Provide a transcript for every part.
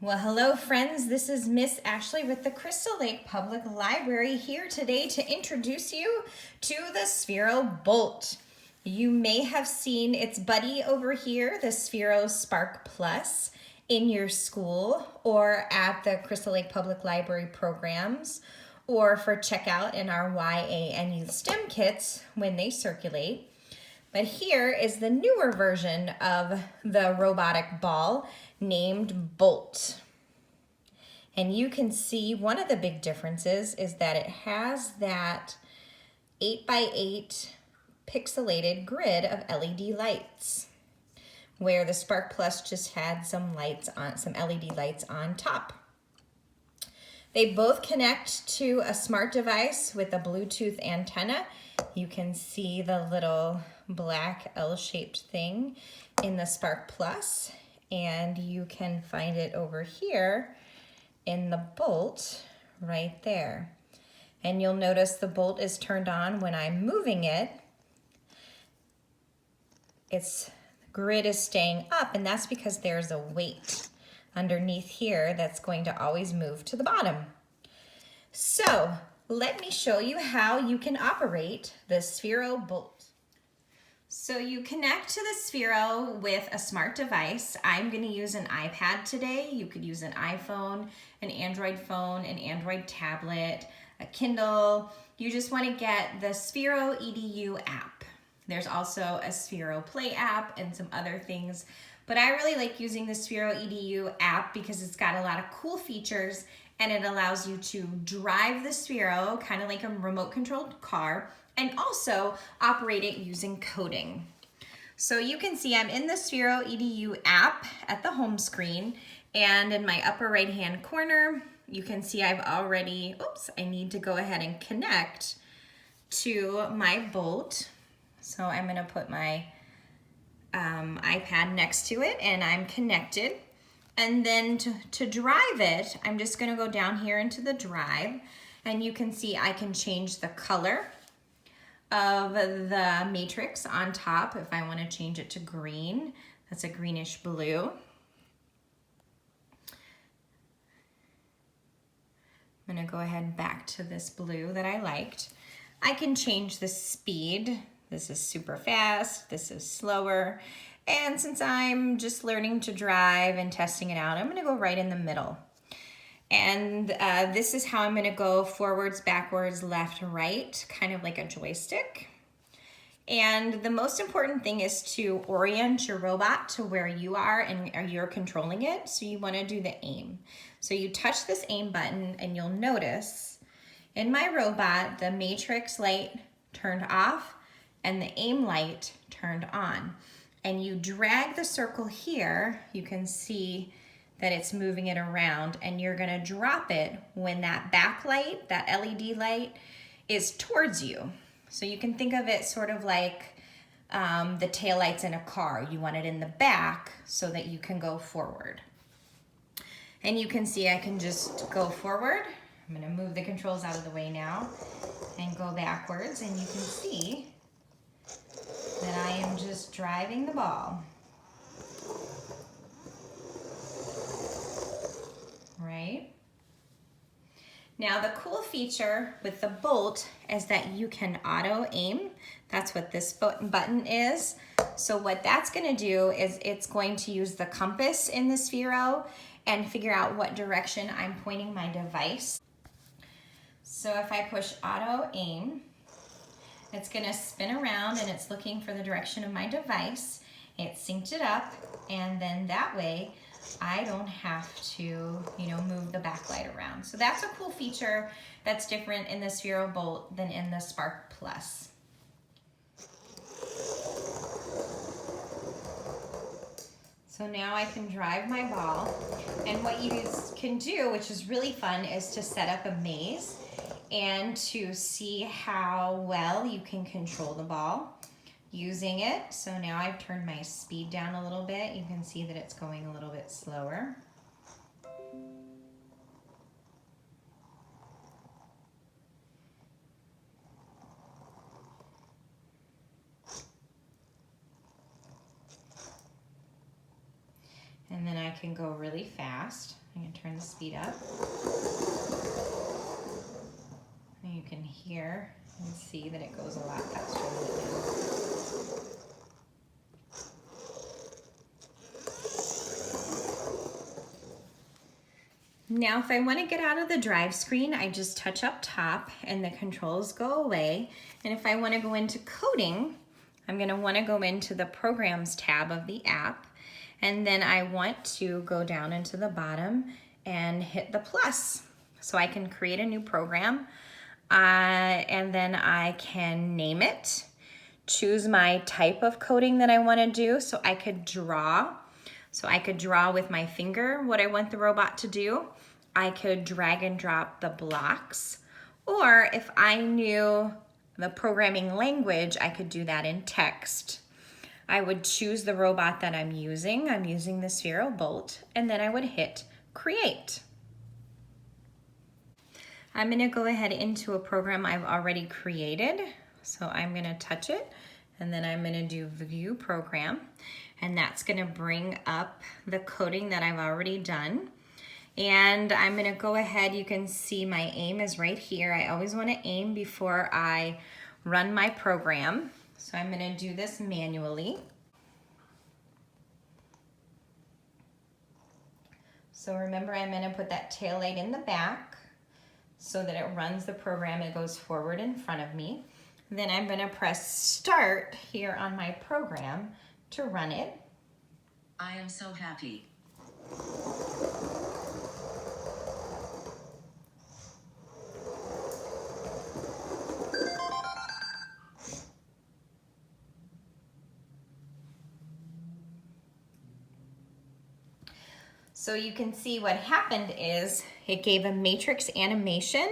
Well, hello friends, this is Miss Ashlee with the Crystal Lake Public Library here today to introduce you to the Sphero Bolt. You may have seen its buddy over here, the Sphero Spark Plus, in your school or at the Crystal Lake Public Library programs or for checkout in our YA and Youth STEM kits when they circulate. But here is the newer version of the robotic ball named Bolt. And you can see one of the big differences is that it has that 8x8 pixelated grid of LED lights, where the Spark Plus just had some LED lights on top. They both connect to a smart device with a Bluetooth antenna. You can see the little black L-shaped thing in the Spark Plus, and you can find it over here in the Bolt right there. And you'll notice the Bolt is turned on when I'm moving it. Its grid is staying up, and that's because there's a weight underneath here that's going to always move to the bottom. So let me show you how you can operate the Sphero Bolt. So you connect to the Sphero with a smart device. I'm going to use an iPad today. You could use an iPhone, an Android phone, an Android tablet, a Kindle. You just want to get the Sphero Edu App. There's also a Sphero Play app and some other things, but I really like using the Sphero Edu app because it's got a lot of cool features and it allows you to drive the Sphero kind of like a remote controlled car and also operate it using coding. So you can see I'm in the Sphero Edu app at the home screen, and in my upper right hand corner you can see I've already, I need to go ahead and connect to my Bolt. So I'm going to put my iPad next to it and I'm connected. And then to drive it, I'm just going to go down here into the drive, and you can see I can change the color of the matrix on top. If I want to change it to green, that's a greenish blue. I'm going to go ahead back to this blue that I liked. I can change the speed. This is super fast, this is slower. And since I'm just learning to drive and testing it out, I'm gonna go right in the middle. And this is how I'm gonna go forwards, backwards, left, right, kind of like a joystick. And the most important thing is to orient your robot to where you are and you're controlling it. So you wanna do the aim. So you touch this aim button and you'll notice in my robot, the matrix light turned off and the aim light turned on. And you drag the circle here, you can see that it's moving it around, and you're gonna drop it when that backlight, that LED light, is towards you. So you can think of it sort of like the taillights in a car. You want it in the back so that you can go forward. And you can see I can just go forward. I'm gonna move the controls out of the way now and go backwards, and you can see that I am just driving the ball. Right? Now the cool feature with the Bolt is that you can auto aim. That's what this button is. So what that's gonna do is it's going to use the compass in the Sphero and figure out what direction I'm pointing my device. So if I push auto aim, it's gonna spin around and it's looking for the direction of my device. It synced it up, and then that way I don't have to, move the backlight around. So that's a cool feature that's different in the Sphero Bolt than in the Spark Plus. So now I can drive my ball, and what you can do, which is really fun, is to set up a maze and to see how well you can control the ball using it. So now I've turned my speed down a little bit. You can see that it's going a little bit slower. And then I can go really fast. I'm gonna turn the speed up. And you can hear and see that it goes a lot faster than it did. Now, if I want to get out of the drive screen, I just touch up top and the controls go away. And if I want to go into coding, I'm going to want to go into the Programs tab of the app. And then I want to go down into the bottom and hit the plus. So I can create a new program. And then I can name it, choose my type of coding that I want to do. So I could draw. So I could draw with my finger what I want the robot to do. I could drag and drop the blocks. Or if I knew the programming language, I could do that in text. I would choose the robot that I'm using. I'm using the Sphero Bolt, and then I would hit create. I'm going to go ahead into a program I've already created. So I'm going to touch it, and then I'm going to do view program, and that's going to bring up the coding that I've already done. And I'm going to go ahead, you can see my aim is right here. I always want to aim before I run my program. So I'm going to do this manually. So remember, I'm going to put that tail light in the back so that it runs the program. It goes forward in front of me. Then I'm going to press start here on my program to run it. I am so happy. So you can see what happened is it gave a matrix animation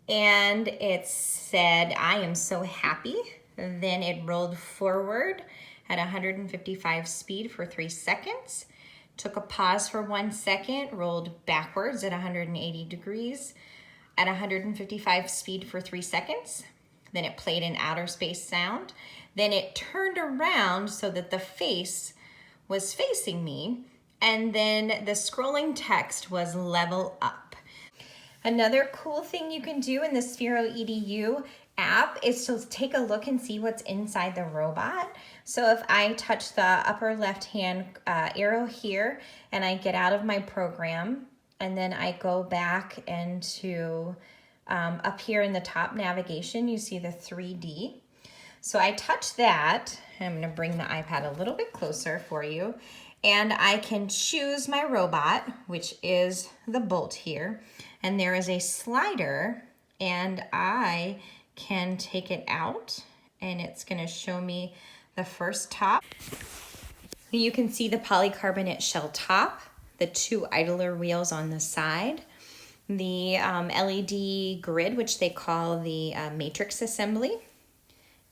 and it said, I am so happy. Then it rolled forward at 155 speed for 3 seconds, took a pause for 1 second, rolled backwards at 180 degrees at 155 speed for 3 seconds. Then it played an outer space sound. Then it turned around so that the face was facing me. And then the scrolling text was level up. Another cool thing you can do in the Sphero Edu app is to take a look and see what's inside the robot. So if I touch the upper left-hand arrow here and I get out of my program, and then I go back into up here in the top navigation, you see the 3D. So I touch that. I'm going to bring the iPad a little bit closer for you. And I can choose my robot, which is the Bolt here. And there is a slider, and I can take it out, and it's going to show me the first top. You can see the polycarbonate shell top, the 2 idler wheels on the side, the LED grid, which they call the matrix assembly.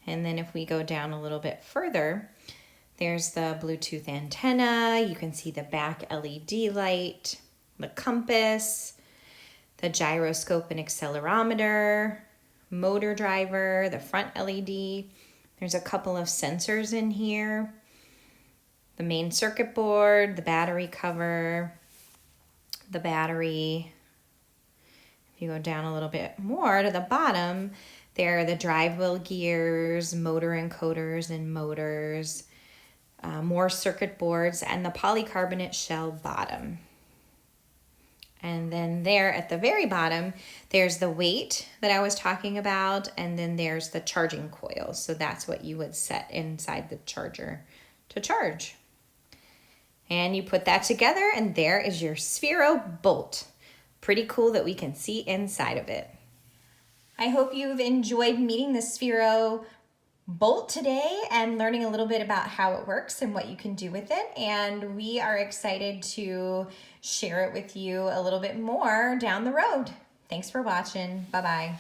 And then if we go down a little bit further, there's the Bluetooth antenna. You can see the back LED light, the compass, the gyroscope and accelerometer, motor driver, the front LED. There's a couple of sensors in here, the main circuit board, the battery cover, the battery. If you go down a little bit more to the bottom, there are the drive wheel gears, motor encoders and motors, more circuit boards, and the polycarbonate shell bottom. And then there at the very bottom, there's the weight that I was talking about, and then there's the charging coil. So that's what you would set inside the charger to charge. And you put that together, and there is your Sphero Bolt. Pretty cool that we can see inside of it. I hope you've enjoyed meeting the Sphero Bolt today and learning a little bit about how it works and what you can do with it. And we are excited to share it with you a little bit more down the road. Thanks for watching. Bye-bye.